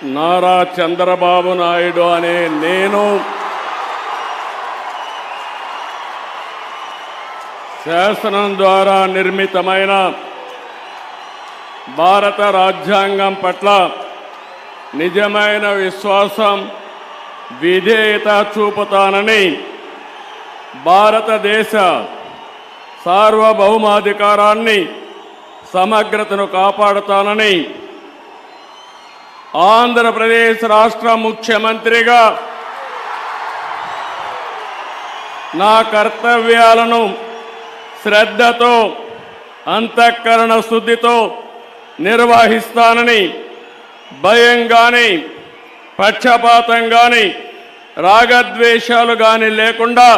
నారా చంద్రబాబు నాయుడు అనే నేను శాసనం ద్వారా నిర్మితమైన భారత రాజ్యాంగం పట్ల నిజమైన విశ్వాసం, విధేయత చూపుతానని, భారతదేశ సార్వభౌమాధికారాన్ని, సమగ్రతను కాపాడుతానని ఆంధ్రప్రదేశ్ రాష్ట్ర ముఖ్యమంత్రిగా నా కర్తవ్యాలను శ్రద్ధతో, అంతఃకరణ శుద్ధితో నిర్వహిస్తానని, భయం గాని, పక్షపాతం గాని, రాగద్వేషాలు గాని లేకుండా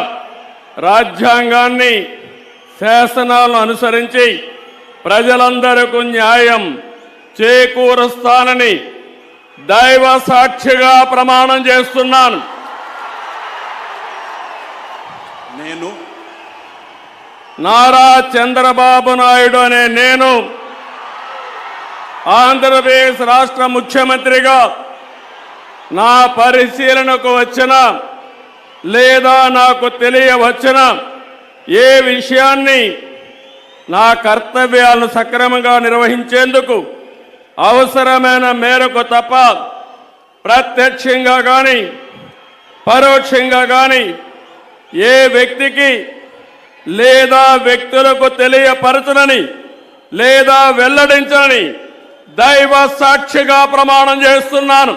రాజ్యాంగాన్ని, శాసనాలను అనుసరించి ప్రజలందరికీ న్యాయం చేకూరుస్తానని దైవ సాక్షిగా ప్రమాణం చేస్తున్నాను. నేను నారా చంద్రబాబు నాయుడు అనే నేను ఆంధ్రప్రదేశ్ రాష్ట్ర ముఖ్యమంత్రిగా నా పరిశీలనకు వచ్చిన లేదా నాకు తెలియవచ్చిన ఏ విషయాన్ని నా కర్తవ్యాలను సక్రమంగా నిర్వహించేందుకు అవసరమైన మేరకు తప్ప ప్రత్యక్షంగా కానీ పరోక్షంగా కానీ ఏ వ్యక్తికి లేదా వ్యక్తులకు తెలియపరచనని లేదా వెల్లడించనని దైవ సాక్షిగా ప్రమాణం చేస్తున్నాను.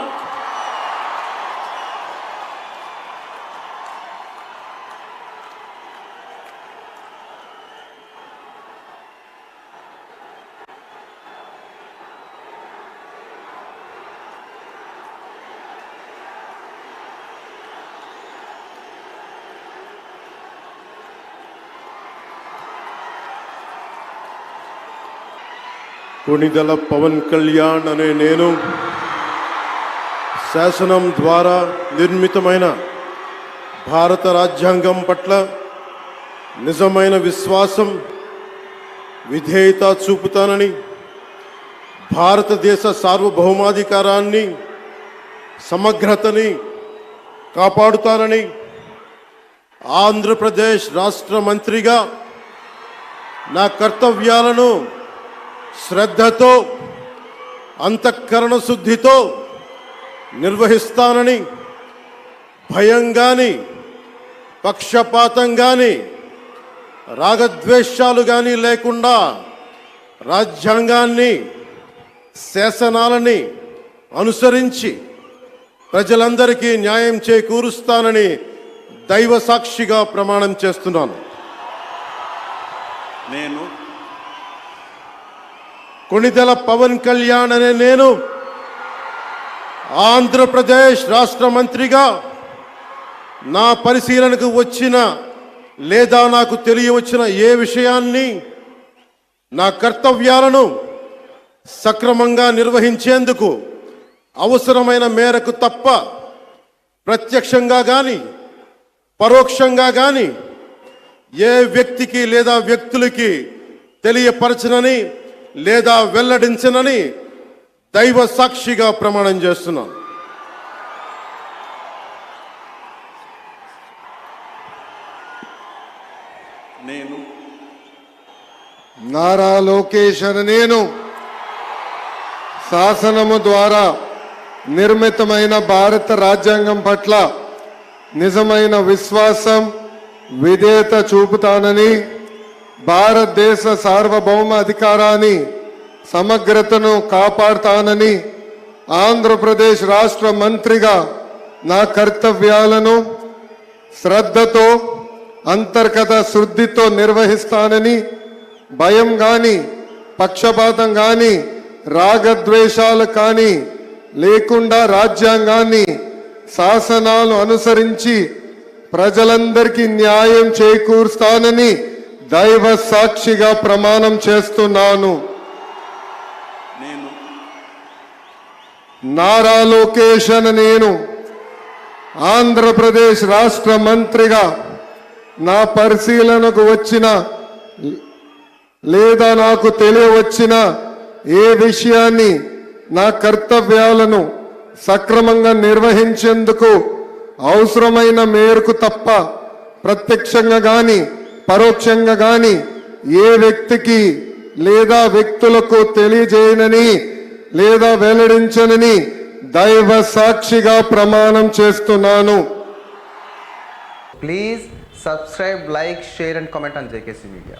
కొణిదెల పవన్ కళ్యాణ్ అనే నేను శాసనం ద్వారా నిర్మితమైన భారత రాజ్యాంగం పట్ల నిజమైన విశ్వాసం, విధేయత చూపుతానని, భారతదేశ సార్వభౌమాధికారాన్ని, సమగ్రతని కాపాడుతానని ఆంధ్రప్రదేశ్ రాష్ట్ర మంత్రిగా నా కర్తవ్యాలను శ్రద్ధతో, అంతఃకరణ శుద్ధితో నిర్వహిస్తానని, భయం గాని, పక్షపాతం గాని, రాగద్వేషాలు గాని లేకుండా రాజ్యాంగాన్ని, శాసనాలని అనుసరించి ప్రజలందరికీ న్యాయం చేకూరుస్తానని దైవ సాక్షిగా ప్రమాణం చేస్తున్నాను. నేను కొణిదెల పవన్ కళ్యాణ్ అనే నేను ఆంధ్రప్రదేశ్ రాష్ట్ర మంత్రిగా నా పరిశీలనకు వచ్చిన లేదా నాకు తెలియవచ్చిన ఏ విషయాన్ని, నా కర్తవ్యాలను సక్రమంగా నిర్వహించేందుకు అవసరమైన మేరకు తప్ప ప్రత్యక్షంగా కానీ పరోక్షంగా కానీ ఏ వ్యక్తికి లేదా వ్యక్తులకి తెలియపరచనని లేదా వెల్లడించనని దైవ సాక్షిగా ప్రమాణం చేస్తున్నాను. నేను నారా లోకేష్ అనే నేను శాసనము ద్వారా నిర్మితమైన భారత రాజ్యాంగం పట్ల నిజమైన విశ్వాసం, విధేయత చూపుతానని, భారతదేశ సార్వభౌమ అధికారాన్ని, సమగ్రతను కాపాడుతానని ఆంధ్రప్రదేశ్ రాష్ట్ర మంత్రిగా నా కర్తవ్యాలను శ్రద్ధతో, అంతర్గత శుద్ధితో నిర్వహిస్తానని, భయం గాని, పక్షపాతం గాని, రాగద్వేషాలు కానీ లేకుండా రాజ్యాంగాన్ని, శాసనాలు అనుసరించి ప్రజలందరికీ న్యాయం చేకూరుస్తానని దైవ సాక్షిగా ప్రమాణం చేస్తున్నాను. నేను నారా లోకేష్ అనే నేను ఆంధ్రప్రదేశ్ రాష్ట్ర మంత్రిగా నా పరిశీలనకు వచ్చిన లేదా నాకు తెలియవచ్చిన ఏ విషయాన్ని, నా కర్తవ్యాలను సక్రమంగా నిర్వహించేందుకు అవసరమైన మేరకు తప్ప ప్రత్యక్షంగా గాని పరోక్షంగా గాని ఏ వ్యక్తికి లేదా వ్యక్తులకు తెలియజేయనని లేదా వెల్లడించనని దైవ సాక్షిగా ప్రమాణం చేస్తున్నాను. Please subscribe, like, share and comment on JKC Media.